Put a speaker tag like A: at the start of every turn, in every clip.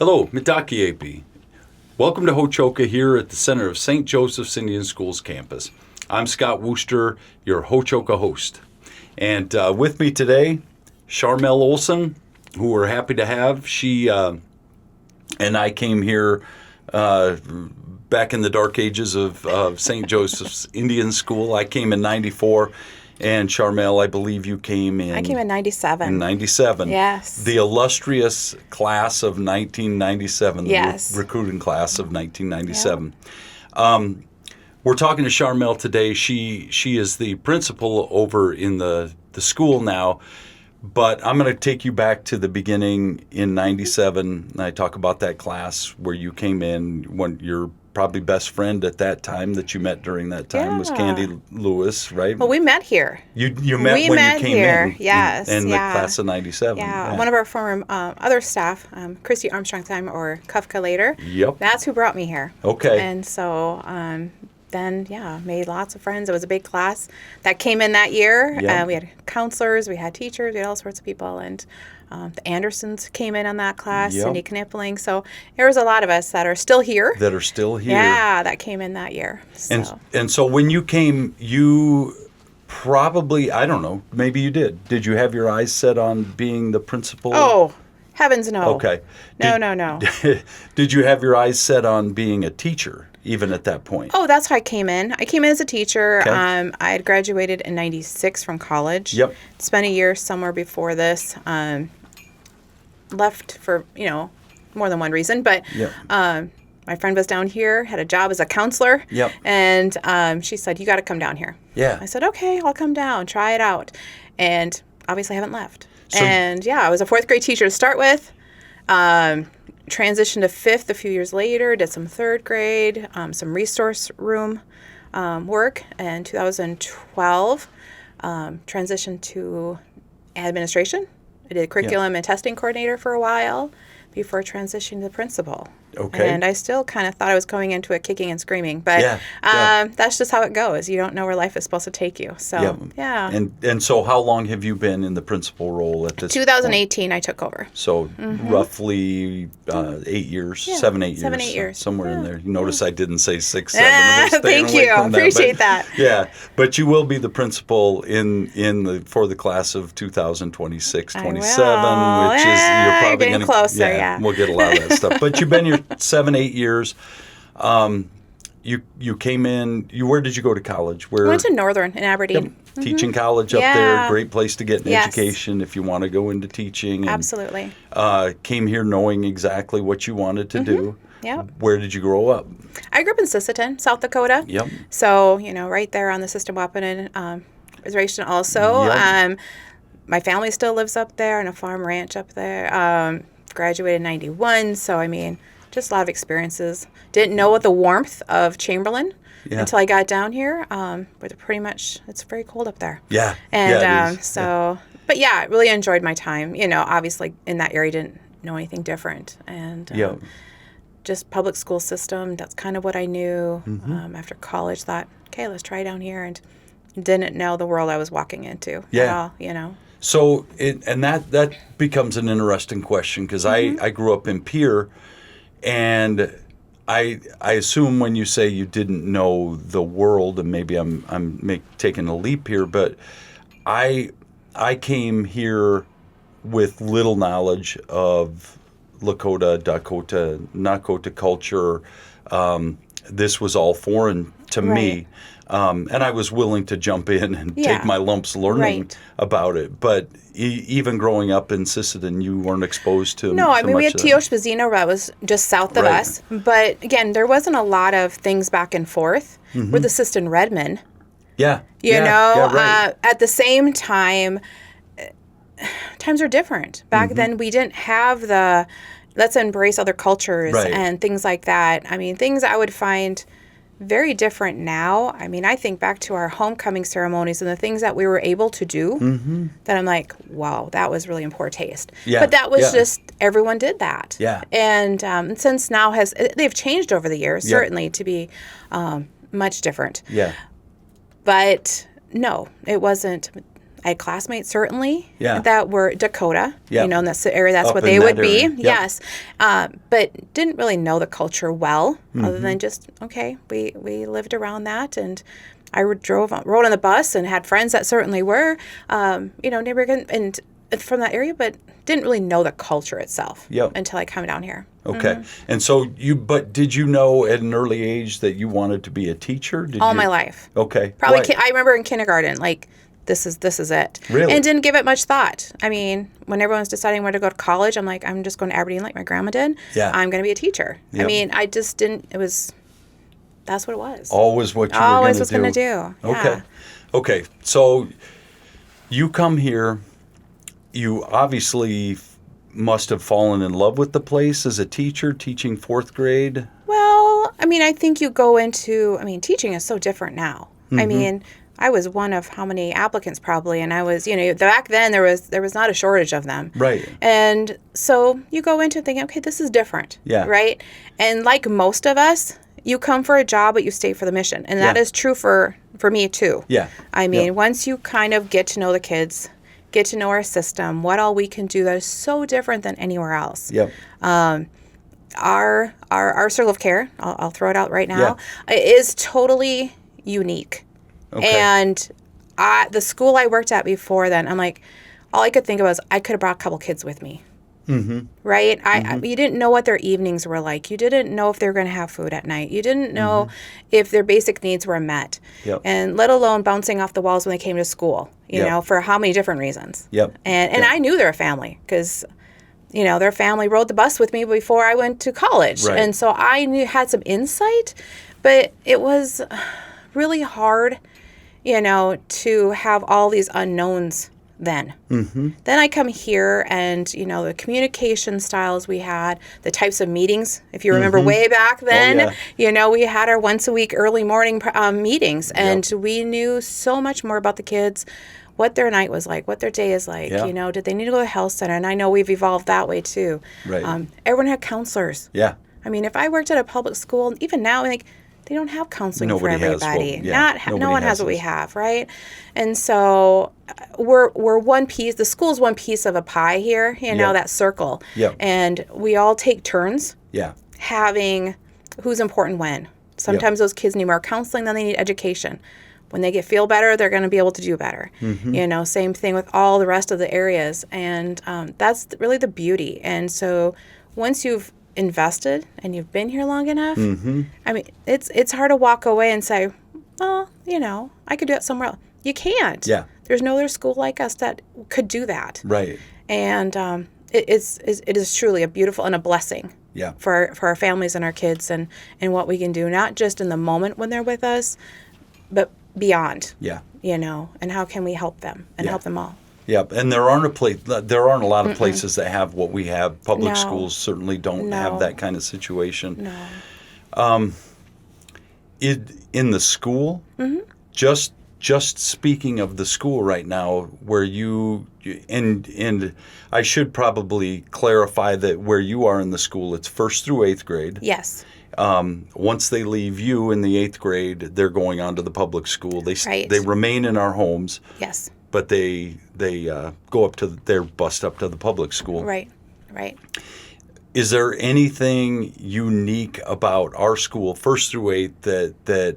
A: Hello, Mitaki. Welcome to Hóčhoka here at the center of St. Joseph's Indian Schools campus. I'm Scott Wooster, your Hóčhoka host. And with me today, Sharmel Olson, who we're happy to have. She and I came here back in the dark ages of St. Joseph's Indian School. I came in 94. And Sharmel, I believe you came in...
B: I came in 97.
A: In 97.
B: Yes.
A: The illustrious class of 1997.
B: Yes.
A: The recruiting class of 1997. Yeah. We're talking to Sharmel today. She is the principal over in the school now. But I'm going to take you back to the beginning in 97. And I talk about that class where you came in when your probably best friend at that time that you met during that time was Candy Lewis, right?
B: Well, we met here.
A: You met when you came in.
B: Yes.
A: In the class of 97.
B: Yeah. One of our former other staff, Christy Armstrong time or Kufka later.
A: Yep.
B: That's who brought me here.
A: Okay.
B: And so then, made lots of friends. It was a big class that came in that year.
A: Yep.
B: We had counselors, we had teachers, we had all sorts of people. And the Andersons came in on that class,
A: Yep.
B: Cindy Knipling. So there was a lot of us that are still here.
A: Yeah,
B: that came in that year. So.
A: And so when you came, you probably, I don't know, maybe you did. Did you have your eyes set on being the principal?
B: Oh, heavens no.
A: Okay.
B: No.
A: Did you have your eyes set on being a teacher, even at that point?
B: Oh, that's how I came in. I came in as a teacher.
A: Okay.
B: I had graduated in 96 from college.
A: Yep.
B: Spent a year somewhere before this. Left for, more than one reason. But
A: Yep.
B: my friend was down here, had a job as a counselor.
A: Yep.
B: And she said, you got to come down here.
A: Yeah.
B: I said, okay, I'll come down, try it out. And obviously I haven't left.
A: So,
B: I was a fourth grade teacher to start with. Transitioned to fifth a few years later, did some third grade, some resource room work. In 2012, transitioned to administration. I did curriculum and testing coordinator for a while before transitioning to principal.
A: Okay.
B: And I still kind of thought I was going into it kicking and screaming, but that's just how it goes. You don't know where life is supposed to take you. So, yeah.
A: And so how long have you been in the principal role at this
B: 2018,
A: point?
B: I took over.
A: So roughly 8 years, 7, 8 years.
B: 7, 8 years.
A: Somewhere in there. You notice I didn't say 6, 7. We're staying
B: Thank
A: away
B: you.
A: from
B: Appreciate that.
A: Yeah, but you will be the principal for the class of 2026, 27, which is you're probably
B: getting closer. Yeah,
A: we'll get a lot of that stuff. But you've been here 7, 8 years. You came in. Where did you go to college?
B: I went to Northern in Aberdeen.
A: Yep. Teaching college up there. Great place to get an education if you want to go into teaching. And,
B: absolutely.
A: Came here knowing exactly what you wanted to do.
B: Yep.
A: Where did you grow up?
B: I grew up in Sisseton, South Dakota.
A: Yep.
B: So, right there on the Sistemawapenon Reservation also.
A: Yep.
B: My family still lives up there on a farm ranch up there. Graduated in 91, so just a lot of experiences. Didn't know what the warmth of Chamberlain until I got down here. But it's very cold up there.
A: Yeah.
B: And but I really enjoyed my time. Obviously in that area, didn't know anything different. And just public school system, that's kind of what I knew. After college, thought, okay, let's try down here. And didn't know the world I was walking into at all,
A: So, that becomes an interesting question because I grew up in Pierre. And I assume when you say you didn't know the world, and maybe I'm taking a leap here, but I came here with little knowledge of Lakota, Dakota, Nakota culture. This was all foreign to me. And I was willing to jump in and take my lumps learning about it. But even growing up in Sisseton, you weren't exposed to
B: No, we had Teoshpazino that was just south of us. But again, there wasn't a lot of things back and forth. We're the Sisseton Redmen.
A: Yeah.
B: At the same time, times are different. Back then, we didn't have the let's embrace other cultures and things like that. Things I would find very different now. I think back to our homecoming ceremonies and the things that we were able to do that I'm like, wow, that was really in poor taste.
A: Yeah.
B: But that was just, everyone did that.
A: Yeah.
B: And since now they've changed over the years, certainly to be much different.
A: Yeah.
B: But no, it wasn't. I had classmates, certainly,
A: Yeah.
B: that were Dakota,
A: Yeah.
B: in that's the area, that's
A: Up
B: what
A: in
B: they
A: that
B: would be.
A: area. Yep.
B: Yes. But didn't really know the culture well, other than just, okay, we lived around that, and I rode on the bus and had friends that certainly were, neighborhood and from that area, but didn't really know the culture itself until I come down here.
A: Okay. And so but did you know at an early age that you wanted to be a teacher?
B: All my life.
A: Okay.
B: Probably, I remember in kindergarten, like, this is it.
A: Really?
B: And didn't give it much thought. I mean, when everyone was deciding where to go to college, I'm like, I'm just going to Aberdeen like my grandma did.
A: Yeah.
B: I'm going to be a teacher.
A: Yep.
B: I mean, I just didn't, that's what it was.
A: Always what you were going to do.
B: Always was going to do.
A: Okay.
B: Yeah.
A: Okay. So you come here, you obviously must have fallen in love with the place as a teacher, teaching 4th grade.
B: Well, I mean, I think you go into, teaching is so different now. I mean, I was one of how many applicants probably, and I was, back then there was not a shortage of them.
A: Right.
B: And so you go into thinking, okay, this is different.
A: Yeah.
B: Right? And like most of us, you come for a job, but you stay for the mission. And that is true for me too.
A: Yeah.
B: I mean, once you kind of get to know the kids, get to know our system, what all we can do that is so different than anywhere else.
A: Yep.
B: Our circle of care, I'll throw it out right now, is totally unique.
A: Okay.
B: And the school I worked at before then, I'm like, all I could think of was I could have brought a couple kids with me. Mm-hmm. Right? You didn't know what their evenings were like. You didn't know if they were going to have food at night. You didn't know if their basic needs were met.
A: Yep.
B: And let alone bouncing off the walls when they came to school, you know, for how many different reasons.
A: Yep.
B: And I knew they were a family because, their family rode the bus with me before I went to college.
A: Right.
B: And so I had some insight, but it was really hard, to have all these unknowns then. Mm-hmm. Then I come here and, the communication styles we had, the types of meetings, if you remember way back then, we had our once a week early morning meetings, and we knew so much more about the kids, what their night was like, what their day is like, did they need to go to the health center? And I know we've evolved that way too.
A: Right.
B: Everyone had counselors.
A: Yeah.
B: I mean, if I worked at a public school, even now, they don't have counseling for everybody. No one has what we have, right? And so we're one piece. The school's one piece of a pie here, that circle.
A: Yep.
B: And we all take turns.
A: Yeah.
B: Having who's important when. Sometimes those kids need more counseling than they need education. When they feel better, they're going to be able to do better. Mm-hmm. Same thing with all the rest of the areas, and that's really the beauty. And so once you've invested and you've been here long enough, I mean, it's hard to walk away and say, well, I could do it somewhere else. You can't.
A: Yeah.
B: There's no other school like us that could do that.
A: Right.
B: And it is truly a beautiful and a blessing.
A: Yeah.
B: For our families and our kids and what we can do, not just in the moment when they're with us, but beyond.
A: Yeah.
B: And how can we help them and help them all?
A: Yeah, and there aren't a lot of places that have what we have. Public schools certainly don't have that kind of situation.
B: No.
A: In the school, just speaking of the school right now, where you and I should probably clarify that where you are in the school, it's 1st through 8th grade.
B: Yes.
A: Once they leave you in the 8th grade, they're going on to the public school. They remain in our homes.
B: Yes.
A: But they go they're bused up to the public school.
B: Right.
A: Is there anything unique about our school, 1st through 8th, that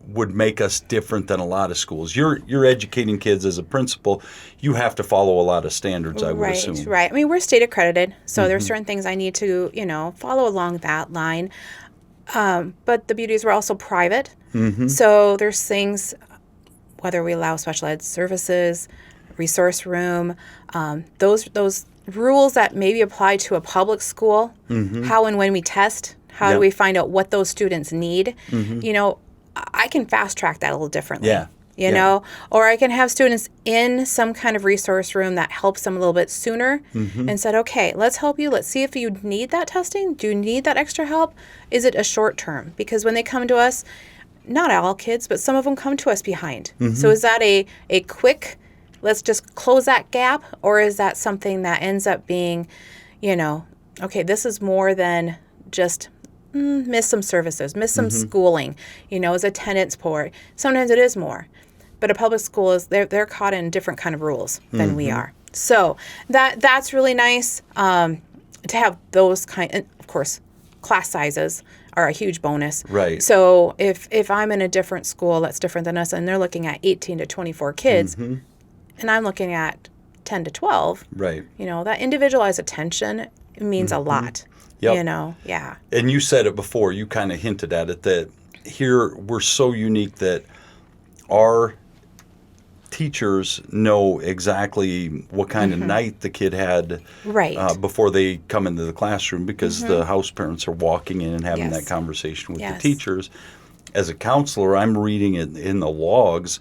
A: would make us different than a lot of schools? You're educating kids as a principal. You have to follow a lot of standards, I would assume.
B: Right. I mean, we're state accredited, so there's certain things I need to, follow along that line. But the beauty is we're also private. Mm-hmm. So there's things, whether we allow special ed services, resource room, those rules that maybe apply to a public school, how and when we test, how do we find out what those students need, I can fast track that a little differently.
A: Yeah.
B: You know, or I can have students in some kind of resource room that helps them a little bit sooner and said, okay, let's help you. Let's see if you need that testing. Do you need that extra help? Is it a short term? Because when they come to us, not all kids, but some of them come to us behind. So is that a quick, let's just close that gap? Or is that something that ends up being, okay, this is more than just miss some services, miss some schooling, is attendance poor. Sometimes it is more. But a public school is they're caught in different kind of rules than we are. So that's really nice to have those and of course, class sizes are a huge bonus.
A: Right.
B: So if I'm in a different school that's different than us and they're looking at 18 to 24 kids and I'm looking at 10 to 12,
A: right.
B: That individualized attention means a lot.
A: Yep.
B: Yeah.
A: And you said it before, you kind of hinted at it, that here we're so unique that our teachers know exactly what kind of night the kid had before they come into the classroom, because the house parents are walking in and having that conversation with the teachers. As a counselor, I'm reading it in the logs.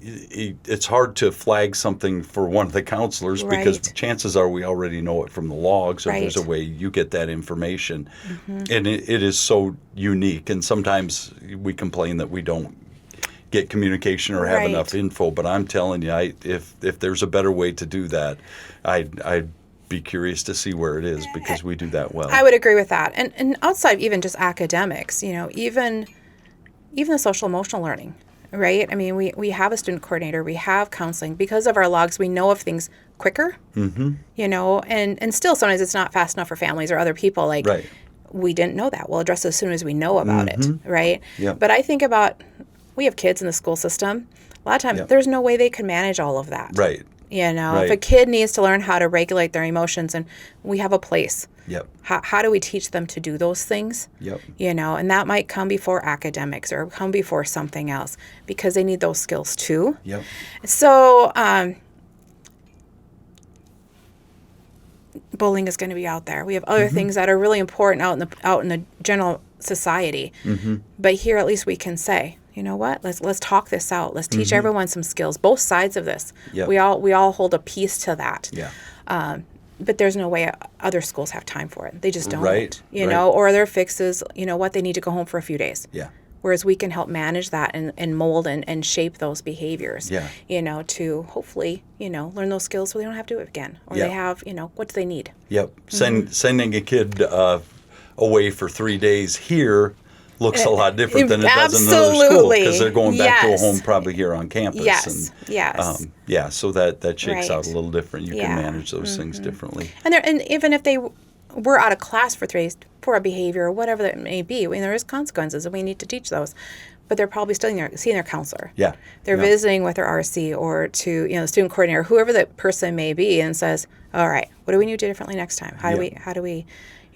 A: It's hard to flag something for one of the counselors because chances are we already know it from the logs, or there's a way you get that information. And it is so unique. And sometimes we complain that we don't get communication or have enough info. But I'm telling you, if there's a better way to do that, I'd be curious to see where it is, because we do that well.
B: I would agree with that. And outside even just academics, even the social emotional learning. Right? I mean, we have a student coordinator, we have counseling. Because of our logs, we know of things quicker, and still sometimes it's not fast enough for families or other people. Like, we didn't know that. We'll address it as soon as we know about it, right?
A: Yep.
B: But I think about, we have kids in the school system. A lot of times, there's no way they can manage all of that.
A: Right.
B: If a kid needs to learn how to regulate their emotions, and we have a place.
A: Yep.
B: How do we teach them to do those things?
A: Yep.
B: And that might come before academics or come before something else, because they need those skills too.
A: Yep.
B: So bullying is going to be out there. We have other things that are really important out in the general society. But here at least we can say, you know what? Let's talk this out. Let's teach everyone some skills. Both sides of this.
A: Yep.
B: We all hold a piece to that.
A: Yeah.
B: But there's no way other schools have time for it. They just don't.
A: Right.
B: Or their fixes, they need to go home for a few days.
A: Yeah.
B: Whereas we can help manage that and mold and shape those behaviors.
A: Yeah.
B: To hopefully, learn those skills so they don't have to do it again. Or they have, what do they need?
A: Yep. Sending a kid away for 3 days here looks a lot different than it does in another school, because they're going back to a home probably here on campus.
B: Yes.
A: So that shakes out a little different. You can manage those things differently.
B: And even if they were out of class for 3 days for a behavior or whatever that may be, there is consequences, and we need to teach those. But they're probably still seeing their counselor.
A: Yeah.
B: They're visiting with their RC or to the student coordinator, whoever the person may be, and says, all right, what do we need to do differently next time? How do we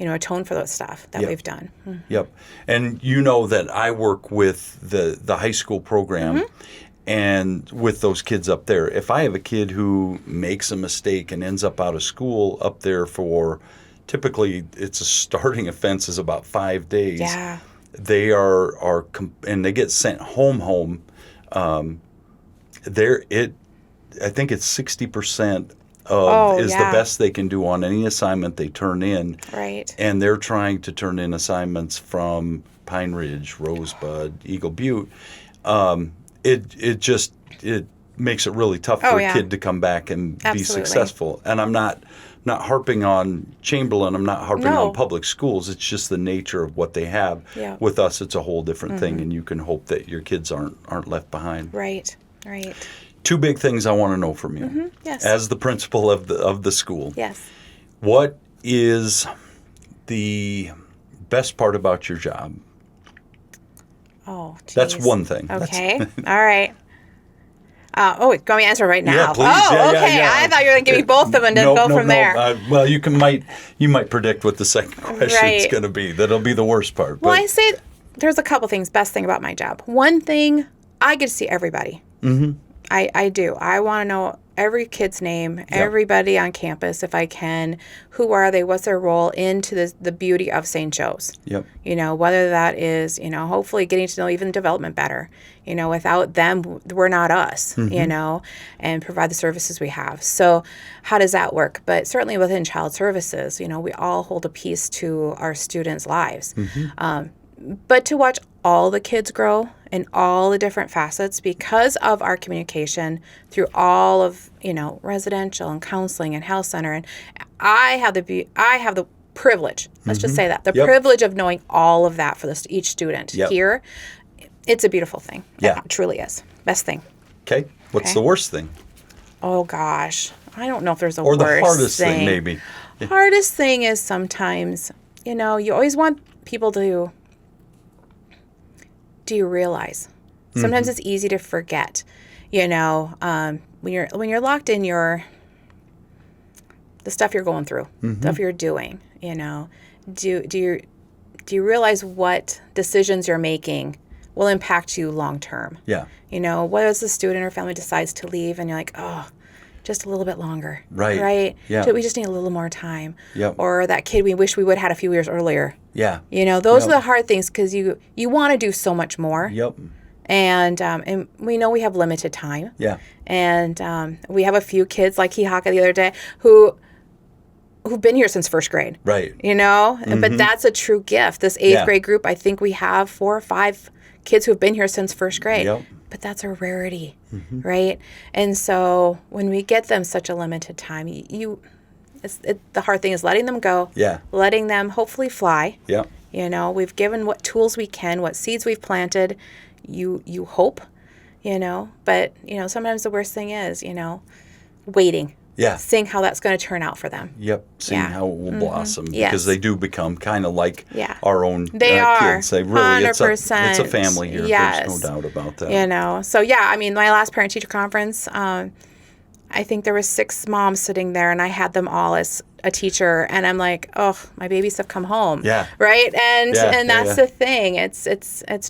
B: atone for those stuff that we've done.
A: Yep. And that I work with the high school program and with those kids up there. If I have a kid who makes a mistake and ends up out of school up there for, typically it's a starting offense is about 5 days.
B: Yeah.
A: They and they get sent home. I think it's 60% is the best they can do on any assignment they turn in.
B: Right.
A: And they're trying to turn in assignments from Pine Ridge, Rosebud, Eagle Butte. It makes it really tough for a kid to come back and be successful. And I'm not harping on Chamberlain. I'm not harping on public schools. It's just the nature of what they have.
B: Yeah.
A: With us, it's a whole different thing, and you can hope that your kids aren't left behind.
B: Right.
A: 2 big things I want to know from you.
B: Yes.
A: As the principal of the school.
B: Yes.
A: What is the best part about your job?
B: Oh, geez.
A: That's one thing.
B: Okay. All right. You want me to answer right now?
A: Yeah, please.
B: Oh, okay.
A: Yeah.
B: I thought you were going to give me both of them and then go from there.
A: Well, you might predict what the second question is going to be. That'll be the worst part.
B: Well, I say there's a couple things. Best thing about my job. One thing, I get to see everybody. I do. I want to know every kid's name, everybody on campus, if I can. Who are they? What's their role into the beauty of St. Joe's?
A: Yep.
B: Whether that is, hopefully getting to know even development better. Without them, we're not us, and provide the services we have. So how does that work? But certainly within child services, we all hold a piece to our students' lives. But to watch all the kids grow in all the different facets because of our communication through all of, residential and counseling and health center. And I have the privilege, let's just say that, the privilege of knowing all of that for each student here. It's a beautiful thing.
A: Yeah.
B: It truly is. Best thing.
A: Okay. What's
B: Okay.
A: the worst thing?
B: Oh gosh, I don't know if there's a
A: Or
B: worst
A: the hardest thing, maybe.
B: Hardest thing is sometimes, you always want people to. Do you realize? Sometimes it's easy to forget. When you're locked in the stuff you're going through, stuff you're doing. Do you realize what decisions you're making will impact you long term?
A: Yeah.
B: What if the student or family decides to leave and you're like, oh, just a little bit longer.
A: Right.
B: Right?
A: Yeah.
B: So we just need a little more time.
A: Yep.
B: Or that kid we wish we would have had a few years earlier.
A: Yeah.
B: Those are the hard things because you want to do so much more.
A: Yep.
B: And we know we have limited time.
A: Yeah.
B: And we have a few kids like Hóčhoka the other day who've been here since first grade.
A: Right.
B: But that's a true gift. This eighth grade group, I think we have 4 or 5 kids who've been here since first grade.
A: Yep.
B: But that's a rarity, right? And so when we get them such a limited time, the hard thing is letting them go.
A: Yeah.
B: Letting them hopefully fly.
A: Yeah.
B: We've given what tools we can, what seeds we've planted. You hope, but sometimes the worst thing is, waiting.
A: Yeah.
B: Seeing how that's going to turn out for them.
A: Yep. Seeing how it will blossom.
B: Yes.
A: Because they do become kind of like
B: Yeah.
A: our own
B: They are.
A: kids. They really, it's a
B: 100%.
A: family here.
B: Yes.
A: There's no doubt about that.
B: So my last parent-teacher conference, I think there was 6 moms sitting there, and I had them all as a teacher, and I'm like, oh, my babies have come home.
A: Yeah.
B: Right? And that's
A: yeah.
B: the thing. It's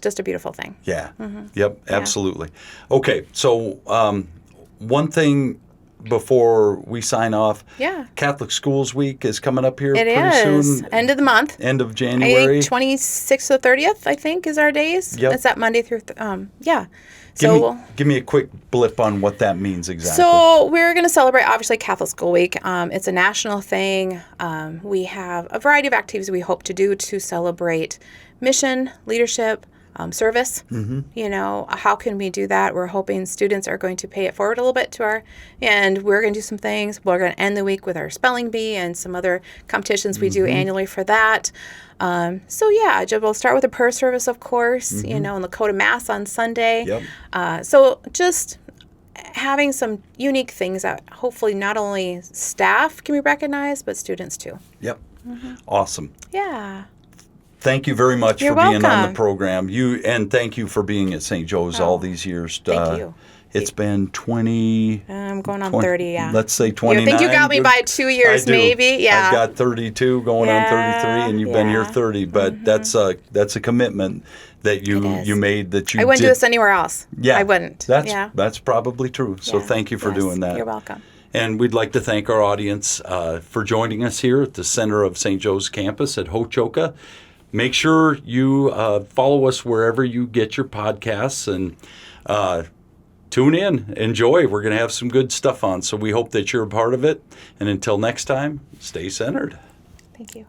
B: just a beautiful thing.
A: Yeah. Yep. Absolutely. Okay. So one thing before we sign off.
B: Yeah.
A: Catholic Schools Week is coming up here
B: It
A: pretty
B: is.
A: soon.
B: End of the month.
A: End of
B: I
A: January.
B: think 26th to 30th, I think, is our days.
A: Yep.
B: It's that Monday through, yeah.
A: Give me a quick blip on what that means exactly.
B: So we're going to celebrate, obviously, Catholic School Week. It's a national thing. We have a variety of activities we hope to do to celebrate mission, leadership, service. How can we do that? We're hoping students are going to pay it forward a little bit and we're going to do some things. We're going to end the week with our spelling bee and some other competitions we do annually for that. We'll start with a prayer service, of course, and the code of mass on Sunday.
A: Yep.
B: So just having some unique things that hopefully not only staff can be recognized, but students too.
A: Yep. Awesome.
B: Yeah.
A: Thank you very much
B: You're
A: for being on
B: welcome.
A: the program. And thank you for being at St. Joe's all these years.
B: Thank you.
A: It's been 20...
B: I'm going on
A: 20
B: 30, yeah.
A: Let's say 29.
B: I think you got me by 2 years,
A: I do.
B: maybe. Yeah.
A: I've got 32 going on 33, and you've been here 30. But that's a commitment that you made that you
B: I wouldn't
A: did.
B: do this anywhere else.
A: Yeah,
B: I wouldn't.
A: That's probably true. So
B: Yeah.
A: thank you for
B: Yes.
A: doing that.
B: You're welcome.
A: And we'd like to thank our audience for joining us here at the center of St. Joe's campus at Hóčhoka. Make sure you follow us wherever you get your podcasts and tune in. Enjoy. We're going to have some good stuff on. So we hope that you're a part of it. And until next time, stay centered.
B: Thank you.